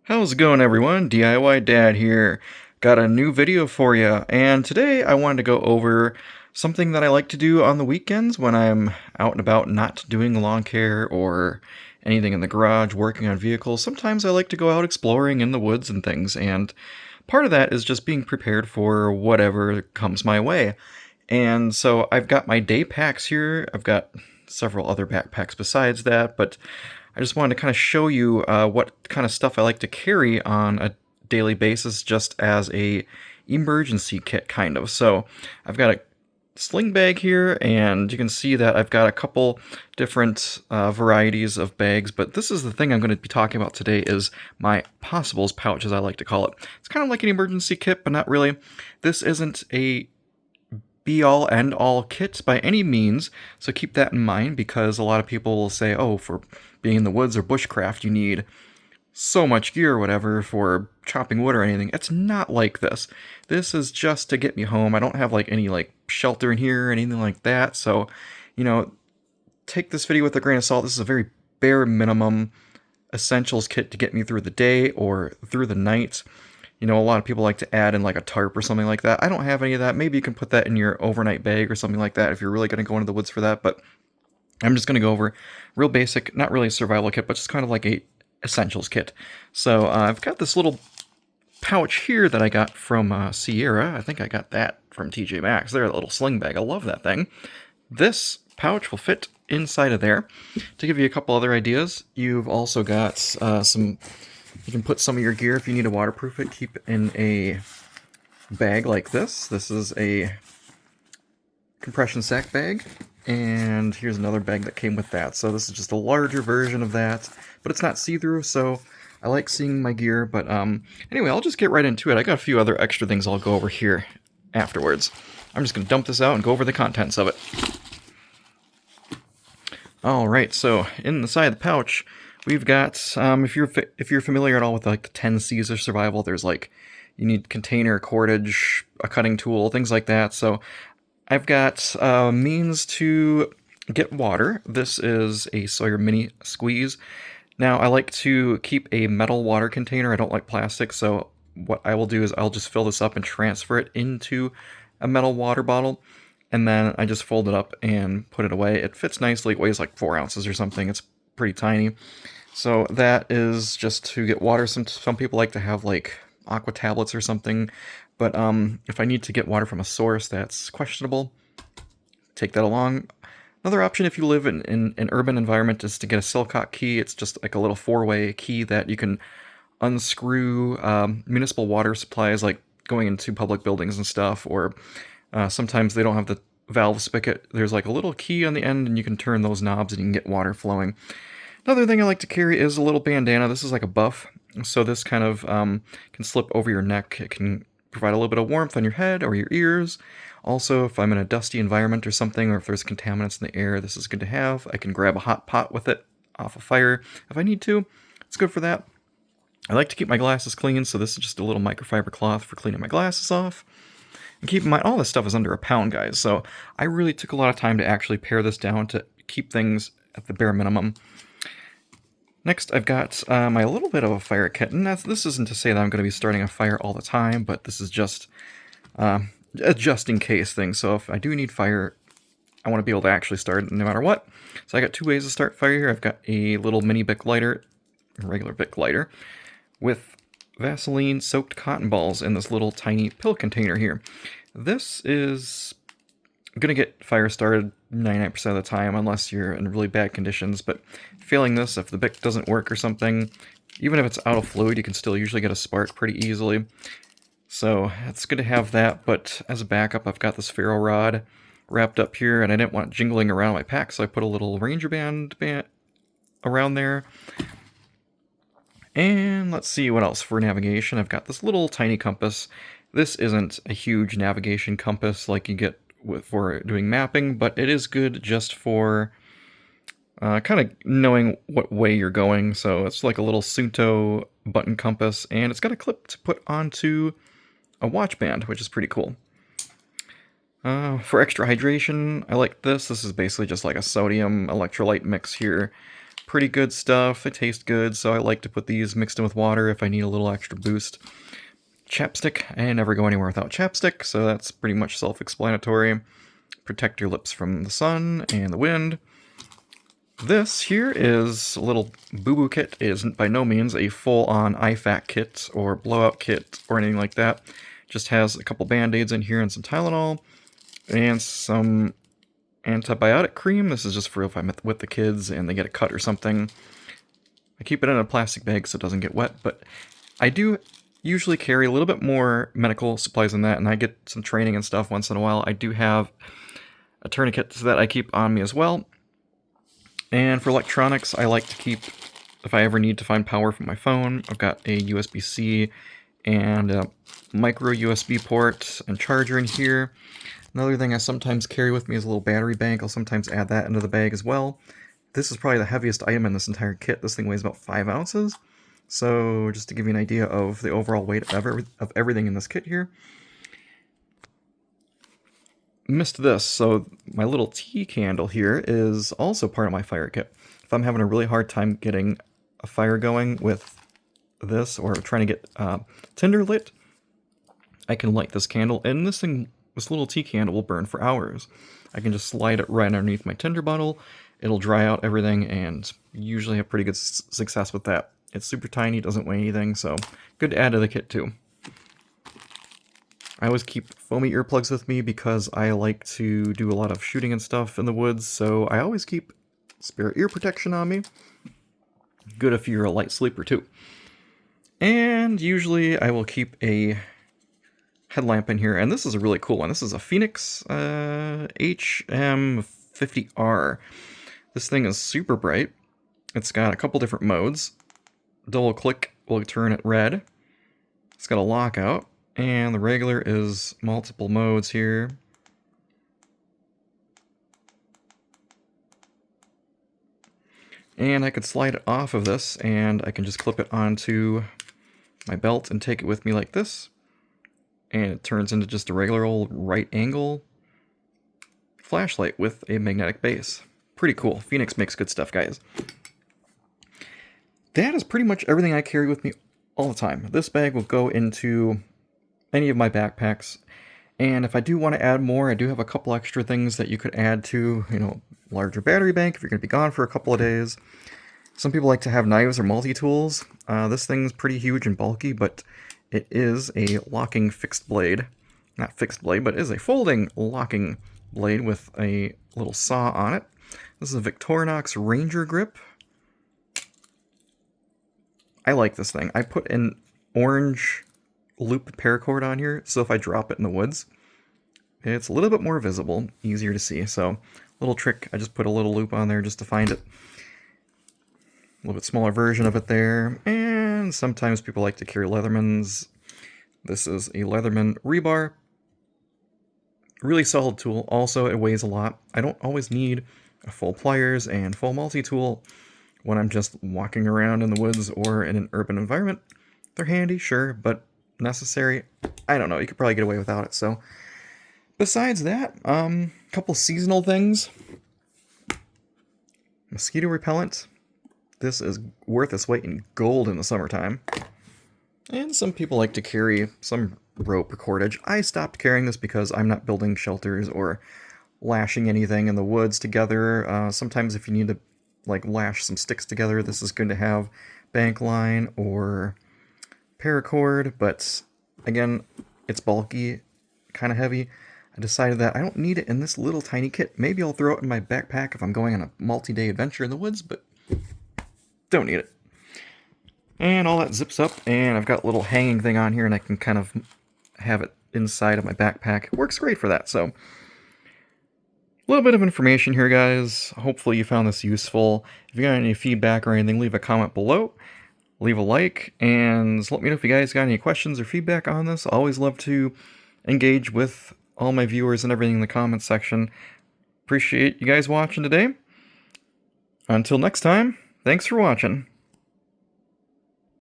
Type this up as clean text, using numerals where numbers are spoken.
How's it going, everyone? DIY Dad here. Got a new video for you, and today I wanted to go over something that I like to do on the weekends when I'm out and about not doing lawn care or anything in the garage, working on vehicles. Sometimes I like to go out exploring in the woods and things, and part of that is just being prepared for whatever comes my way. And so I've got my day packs here. I've got several other backpacks besides that, but I just wanted to kind of show you what kind of stuff I like to carry on a daily basis just as a emergency kit, kind of. So I've got a sling bag here, and you can see that I've got a couple different varieties of bags, but this is the thing I'm going to be talking about today is my possibles pouch, as I like to call it. It's kind of like an emergency kit, but not really. This isn't a be-all, end-all kit by any means, so keep that in mind, because a lot of people will say, oh, for being in the woods or bushcraft, you need so much gear or whatever for chopping wood or anything. It's not like this. This is just to get me home. I don't have like any like shelter in here or anything like that, so, you know, take this video with a grain of salt. This is a very bare minimum essentials kit to get me through the day or through the night. You know, a lot of people like to add in like a tarp or something like that. I don't have any of that. Maybe you can put that in your overnight bag or something like that if you're really going to go into the woods for that. But I'm just going to go over real basic, not really a survival kit, but just kind of like a essentials kit. So I've got this little pouch here that I got from Sierra. I think I got that from TJ Maxx. They're a little sling bag. I love that thing. This pouch will fit inside of there. To give you a couple other ideas, you've also got some... You can put some of your gear, if you need to waterproof it, keep in a bag like this. This is a compression sack bag, and here's another bag that came with that. So this is just a larger version of that, but it's not see-through, so I like seeing my gear. But anyway, I'll just get right into it. I got a few other extra things I'll go over here afterwards. I'm just going to dump this out and go over the contents of it. Alright, so in the side of the pouch, we've got, if you're familiar at all with like the 10 C's of survival, there's like, you need container, cordage, a cutting tool, things like that. So I've got means to get water. This is a Sawyer Mini Squeeze. Now I like to keep a metal water container. I don't like plastic, so what I will do is I'll just fill this up and transfer it into a metal water bottle. And then I just fold it up and put it away. It fits nicely. It weighs like 4 ounces or something. It's pretty tiny. So that is just to get water. Some people like to have like aqua tablets or something. But if I need to get water from a source that's questionable, take that along. Another option if you live in an urban environment is to get a Silcock key. It's just like a little 4-way key that you can unscrew municipal water supplies, like going into public buildings and stuff, or sometimes they don't have the valve spigot. There's like a little key on the end, and you can turn those knobs and you can get water flowing. Another thing I like to carry is a little bandana. This is like a buff, so this kind of can slip over your neck. It can provide a little bit of warmth on your head or your ears. Also, if I'm in a dusty environment or something, or if there's contaminants in the air, this is good to have. I can grab a hot pot with it off a fire if I need to. It's good for that. I like to keep my glasses clean, so this is just a little microfiber cloth for cleaning my glasses off. And keep in mind, all this stuff is under a pound, guys, so I really took a lot of time to actually pare this down to keep things at the bare minimum. Next, I've got my little bit of a fire kit, and this isn't to say that I'm going to be starting a fire all the time, but this is just a just-in-case thing. So if I do need fire, I want to be able to actually start it no matter what. So I got 2 ways to start fire here. I've got a little mini Bic lighter, a regular Bic lighter, with Vaseline-soaked cotton balls in this little tiny pill container here. This is going to get fire started 99% of the time, unless you're in really bad conditions, but failing this, if the Bic doesn't work or something, even if it's out of fluid, you can still usually get a spark pretty easily. So it's good to have that, but as a backup, I've got this ferro rod wrapped up here, and I didn't want it jingling around my pack, so I put a little Ranger band around there. And let's see what else for navigation. I've got this little tiny compass. This isn't a huge navigation compass like you get for doing mapping, but it is good just for kind of knowing what way you're going. So it's like a little Sunto button compass, and it's got a clip to put onto a watch band, which is pretty cool. For extra hydration, I like this. This is basically just like a sodium electrolyte mix here. pretty good stuff. They taste good, so I like to put these mixed in with water if I need a little extra boost. Chapstick. I never go anywhere without chapstick, so that's pretty much self-explanatory. Protect your lips from the sun and the wind. This here is a little boo-boo kit. It is by no means a full-on IFAC kit or blowout kit or anything like that. Just has a couple band-aids in here and some Tylenol and some antibiotic cream. This is just for if I'm with the kids and they get a cut or something. I keep it in a plastic bag so it doesn't get wet, but I do usually carry a little bit more medical supplies than that, and I get some training and stuff once in a while. I do have a tourniquet that I keep on me as well. And for electronics, I like to keep, if I ever need to find power from my phone, I've got a USB-C and a micro USB port and charger in here. Another thing I sometimes carry with me is a little battery bank. I'll sometimes add that into the bag as well. This is probably the heaviest item in this entire kit. This thing weighs about 5 ounces. So just to give you an idea of the overall weight of everything in this kit here. Missed this, so my little tea candle here is also part of my fire kit. If I'm having a really hard time getting a fire going with this or trying to get tinder lit, I can light this candle, and this little tea candle will burn for hours. I can just slide it right underneath my tinder bottle, it'll dry out everything, and usually have pretty good success with that. It's super tiny, doesn't weigh anything, so good to add to the kit too. I always keep foamy earplugs with me because I like to do a lot of shooting and stuff in the woods, so I always keep spare ear protection on me. Good if you're a light sleeper too. And usually I will keep a headlamp in here, and this is a really cool one. This is a Phoenix HM50R. This thing is super bright. It's got a couple different modes. Double click will turn it red. It's got a lockout. And the regular is multiple modes here. And I could slide it off of this, and I can just clip it onto my belt and take it with me like this. And it turns into just a regular old right angle flashlight with a magnetic base. Pretty cool. Phoenix makes good stuff, guys. That is pretty much everything I carry with me all the time. This bag will go into any of my backpacks, and if I do want to add more, I do have a couple extra things that you could add to, larger battery bank if you're going to be gone for a couple of days. Some people like to have knives or multi-tools. This thing's pretty huge and bulky, but it is a locking fixed blade. Not fixed blade, but it is a folding locking blade with a little saw on it. This is a Victorinox Ranger grip. I like this thing. I put an orange loop paracord on here, so if I drop it in the woods, it's a little bit more visible, easier to see. So, little trick, I just put a little loop on there just to find it. A little bit smaller version of it there, and sometimes people like to carry Leathermans. This is a Leatherman rebar. Really solid tool. Also, it weighs a lot. I don't always need a full pliers and full multi-tool when I'm just walking around in the woods or in an urban environment. They're handy, sure, but necessary? I don't know. You could probably get away without it. So, besides that, couple seasonal things. Mosquito repellent. This is worth its weight in gold in the summertime. And some people like to carry some rope or cordage. I stopped carrying this because I'm not building shelters or lashing anything in the woods together. Sometimes if you need to lash some sticks together, this is going to have bank line or paracord, but again, it's bulky, kind of heavy. I decided that I don't need it in this little tiny kit. Maybe I'll throw it in my backpack if I'm going on a multi-day adventure in the woods, but don't need it. And all that zips up, and I've got a little hanging thing on here, and I can kind of have it inside of my backpack. It works great for that, so a little bit of information here, guys. Hopefully you found this useful. If you got any feedback or anything, leave a comment below. Leave a like, and let me know if you guys got any questions or feedback on this. I always love to engage with all my viewers and everything in the comments section. Appreciate you guys watching today. Until next time, thanks for watching.